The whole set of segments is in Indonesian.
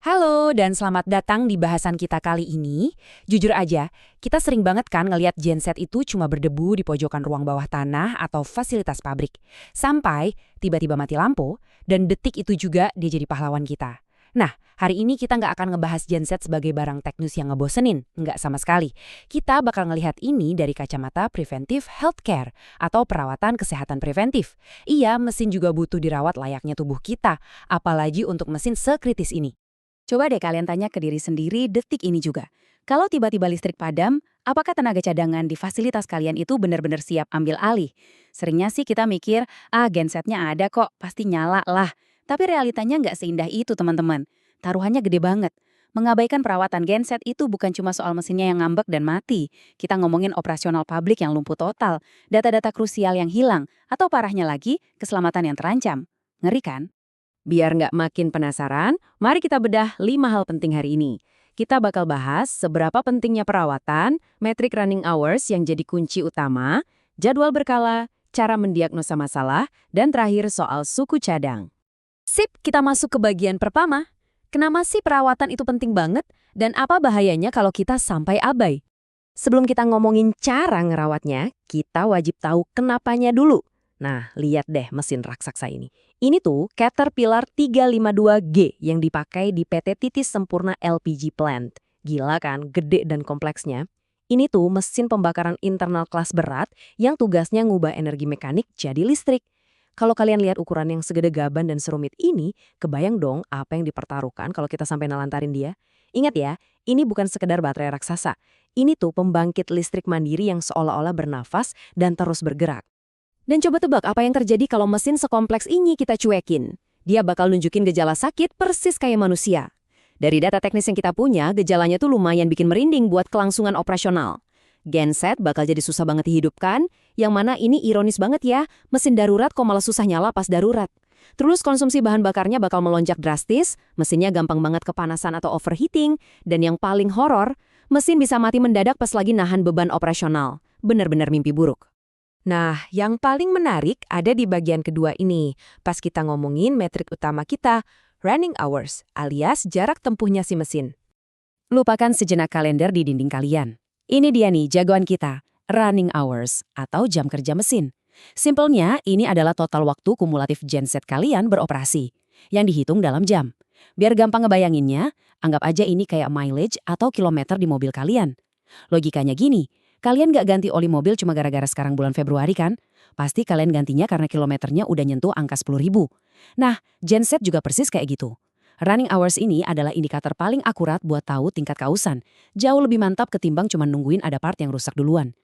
Halo dan selamat datang di bahasan kita kali ini. Jujur aja, kita sering banget kan ngelihat genset itu cuma berdebu di pojokan ruang bawah tanah atau fasilitas pabrik. Sampai tiba-tiba mati lampu, dan detik itu juga dia jadi pahlawan kita. Nah, hari ini kita nggak akan ngebahas genset sebagai barang teknis yang ngebosenin, nggak sama sekali. Kita bakal ngelihat ini dari kacamata preventive healthcare atau perawatan kesehatan preventif. Iya, mesin juga butuh dirawat layaknya tubuh kita, apalagi untuk mesin sekritis ini. Coba deh kalian tanya ke diri sendiri detik ini juga. Kalau tiba-tiba listrik padam, apakah tenaga cadangan di fasilitas kalian itu benar-benar siap ambil alih? Seringnya sih kita mikir, gensetnya ada kok, pasti nyala lah. Tapi realitanya nggak seindah itu teman-teman. Taruhannya gede banget. Mengabaikan perawatan genset itu bukan cuma soal mesinnya yang ngambek dan mati. Kita ngomongin operasional pabrik yang lumpuh total, data-data krusial yang hilang, atau parahnya lagi, keselamatan yang terancam. Ngeri kan? Biar nggak makin penasaran, mari kita bedah 5 hal penting hari ini. Kita bakal bahas seberapa pentingnya perawatan, metrik running hours yang jadi kunci utama, jadwal berkala, cara mendiagnosa masalah, dan terakhir soal suku cadang. Sip, kita masuk ke bagian pertama. Kenapa sih perawatan itu penting banget, dan apa bahayanya kalau kita sampai abai? Sebelum kita ngomongin cara ngerawatnya, kita wajib tahu kenapanya dulu. Nah, lihat deh mesin raksasa ini. Ini tuh Caterpillar 352G yang dipakai di PT Titis Sempurna LPG Plant. Gila kan, gede dan kompleksnya. Ini tuh mesin pembakaran internal kelas berat yang tugasnya ngubah energi mekanik jadi listrik. Kalau kalian lihat ukuran yang segede gaban dan serumit ini, kebayang dong apa yang dipertaruhkan kalau kita sampai nelantarin dia. Ingat ya, ini bukan sekedar baterai raksasa. Ini tuh pembangkit listrik mandiri yang seolah-olah bernafas dan terus bergerak. Dan coba tebak apa yang terjadi kalau mesin sekompleks ini kita cuekin. Dia bakal nunjukin gejala sakit persis kayak manusia. Dari data teknis yang kita punya, gejalanya tuh lumayan bikin merinding buat kelangsungan operasional. Genset bakal jadi susah banget dihidupkan, yang mana ini ironis banget ya, mesin darurat kok malah susah nyala pas darurat. Terus konsumsi bahan bakarnya bakal melonjak drastis, mesinnya gampang banget kepanasan atau overheating, dan yang paling horor, mesin bisa mati mendadak pas lagi nahan beban operasional. Bener-bener mimpi buruk. Nah, yang paling menarik ada di bagian kedua ini, pas kita ngomongin metrik utama kita, running hours, alias jarak tempuhnya si mesin. Lupakan sejenak kalender di dinding kalian. Ini dia nih jagoan kita, running hours, atau jam kerja mesin. Simpelnya, ini adalah total waktu kumulatif genset kalian beroperasi, yang dihitung dalam jam. Biar gampang ngebayanginnya, anggap aja ini kayak mileage atau kilometer di mobil kalian. Logikanya gini, kalian gak ganti oli mobil cuma gara-gara sekarang bulan Februari kan? Pasti kalian gantinya karena kilometernya udah nyentuh angka 10.000. Nah, genset juga persis kayak gitu. Running hours ini adalah indikator paling akurat buat tahu tingkat kausan. Jauh lebih mantap ketimbang cuma nungguin ada part yang rusak duluan.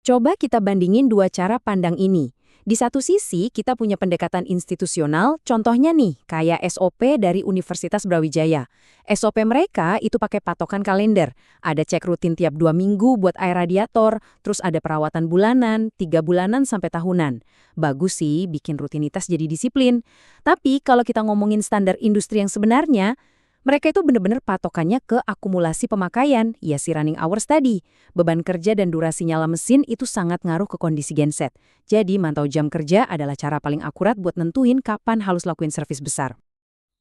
Coba kita bandingin dua cara pandang ini. Di satu sisi, kita punya pendekatan institusional, contohnya nih, kayak SOP dari Universitas Brawijaya. SOP mereka itu pakai patokan kalender. Ada cek rutin tiap 2 minggu buat air radiator, terus ada perawatan bulanan, 3 bulanan sampai tahunan. Bagus sih, bikin rutinitas jadi disiplin. Tapi kalau kita ngomongin standar industri yang sebenarnya, mereka itu benar-benar patokannya ke akumulasi pemakaian, ya si running hours tadi. Beban kerja dan durasi nyala mesin itu sangat ngaruh ke kondisi genset. Jadi mantau jam kerja adalah cara paling akurat buat nentuin kapan harus lakuin servis besar.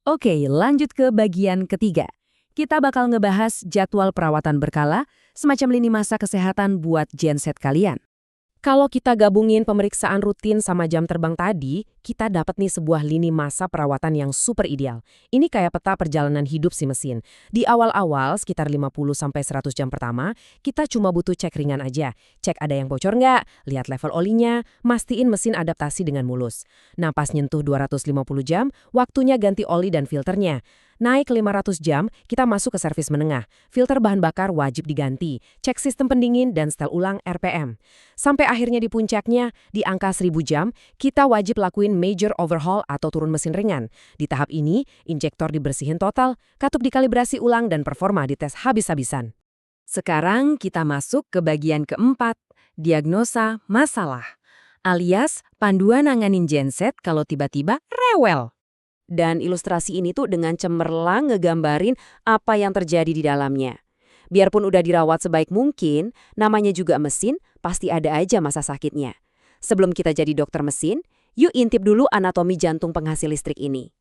Oke, lanjut ke bagian ketiga. Kita bakal ngebahas jadwal perawatan berkala, semacam lini masa kesehatan buat genset kalian. Kalau kita gabungin pemeriksaan rutin sama jam terbang tadi, kita dapat nih sebuah lini masa perawatan yang super ideal. Ini kayak peta perjalanan hidup si mesin. Di awal-awal, sekitar 50-100 jam pertama, kita cuma butuh cek ringan aja. Cek ada yang bocor nggak, lihat level olinya, mastiin mesin adaptasi dengan mulus. Nah, pas nyentuh 250 jam, waktunya ganti oli dan filternya. Naik 500 jam, kita masuk ke servis menengah. Filter bahan bakar wajib diganti, cek sistem pendingin dan setel ulang RPM. Sampai akhirnya di puncaknya, di angka 1000 jam, kita wajib lakuin major overhaul atau turun mesin ringan. Di tahap ini, injektor dibersihin total, katup dikalibrasi ulang dan performa dites habis-habisan. Sekarang kita masuk ke bagian keempat, diagnosa masalah. Alias panduan nanganin genset kalau tiba-tiba rewel. Dan ilustrasi ini tuh dengan cemerlang ngegambarin apa yang terjadi di dalamnya. Biarpun udah dirawat sebaik mungkin, namanya juga mesin, pasti ada aja masa sakitnya. Sebelum kita jadi dokter mesin, yuk intip dulu anatomi jantung penghasil listrik ini.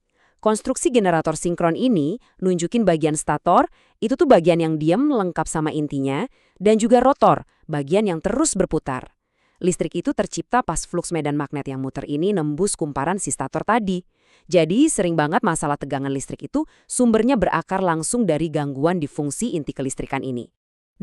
Konstruksi generator sinkron ini nunjukin bagian stator, itu tuh bagian yang diam lengkap sama intinya, dan juga rotor, bagian yang terus berputar. Listrik itu tercipta pas fluks medan magnet yang muter ini nembus kumparan si stator tadi. Jadi sering banget masalah tegangan listrik itu sumbernya berakar langsung dari gangguan di fungsi inti kelistrikan ini.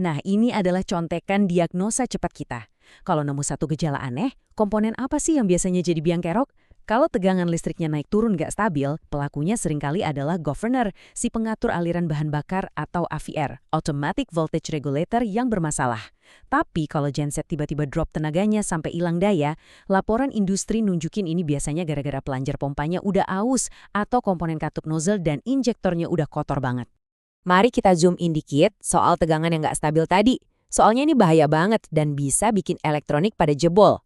Nah, ini adalah contekan diagnosa cepat kita. Kalau nemu satu gejala aneh, komponen apa sih yang biasanya jadi biang kerok? Kalau tegangan listriknya naik turun nggak stabil, pelakunya seringkali adalah governor, si pengatur aliran bahan bakar atau AVR, Automatic Voltage Regulator yang bermasalah. Tapi kalau genset tiba-tiba drop tenaganya sampai hilang daya, laporan industri nunjukin ini biasanya gara-gara pelanjar pompanya udah aus atau komponen katup nozzle dan injektornya udah kotor banget. Mari kita zoom in dikit soal tegangan yang nggak stabil tadi. Soalnya ini bahaya banget dan bisa bikin elektronik pada jebol.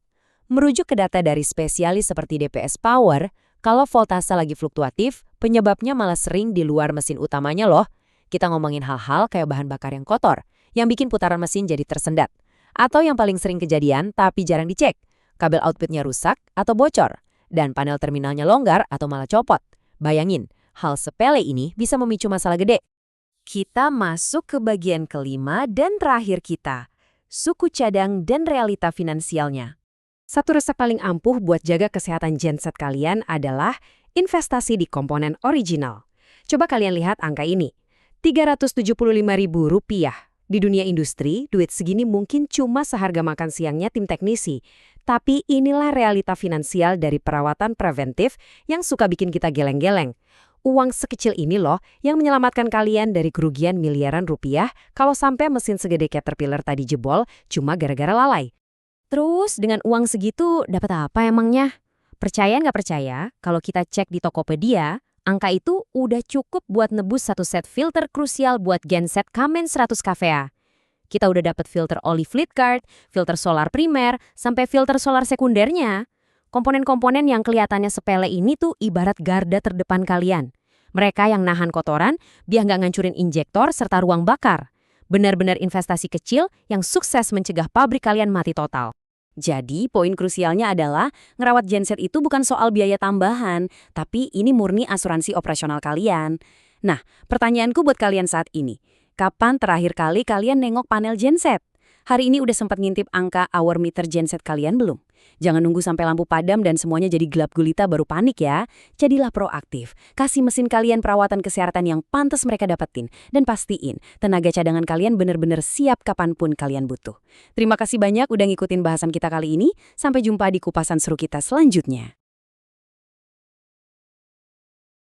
Merujuk ke data dari spesialis seperti DPS Power, kalau voltase lagi fluktuatif, penyebabnya malah sering di luar mesin utamanya loh. Kita ngomongin hal-hal kayak bahan bakar yang kotor, yang bikin putaran mesin jadi tersendat. Atau yang paling sering kejadian tapi jarang dicek, kabel outputnya rusak atau bocor, dan panel terminalnya longgar atau malah copot. Bayangin, hal sepele ini bisa memicu masalah gede. Kita masuk ke bagian kelima dan terakhir kita, suku cadang dan realita finansialnya. Satu resep paling ampuh buat jaga kesehatan genset kalian adalah investasi di komponen original. Coba kalian lihat angka ini, Rp375.000. Di dunia industri, duit segini mungkin cuma seharga makan siangnya tim teknisi. Tapi inilah realita finansial dari perawatan preventif yang suka bikin kita geleng-geleng. Uang sekecil ini loh yang menyelamatkan kalian dari kerugian miliaran rupiah kalau sampai mesin segede Caterpillar tadi jebol cuma gara-gara lalai. Terus dengan uang segitu dapat apa emangnya? Percaya nggak percaya, kalau kita cek di Tokopedia, angka itu udah cukup buat nebus satu set filter krusial buat genset Kamen 100 kVA. Kita udah dapat filter oli Fleetguard, filter solar primer, sampai filter solar sekundernya. Komponen-komponen yang kelihatannya sepele ini tuh ibarat garda terdepan kalian. Mereka yang nahan kotoran, biar nggak ngancurin injektor serta ruang bakar. Benar-benar investasi kecil yang sukses mencegah pabrik kalian mati total. Jadi, poin krusialnya adalah ngerawat genset itu bukan soal biaya tambahan, tapi ini murni asuransi operasional kalian. Nah, pertanyaanku buat kalian saat ini, kapan terakhir kali kalian nengok panel genset? Hari ini udah sempat ngintip angka hour meter genset kalian belum? Jangan nunggu sampai lampu padam dan semuanya jadi gelap gulita baru panik ya. Jadilah proaktif, kasih mesin kalian perawatan kesehatan yang pantas mereka dapetin, dan pastiin tenaga cadangan kalian benar-benar siap kapanpun kalian butuh. Terima kasih banyak udah ngikutin bahasan kita kali ini, sampai jumpa di kupasan seru kita selanjutnya.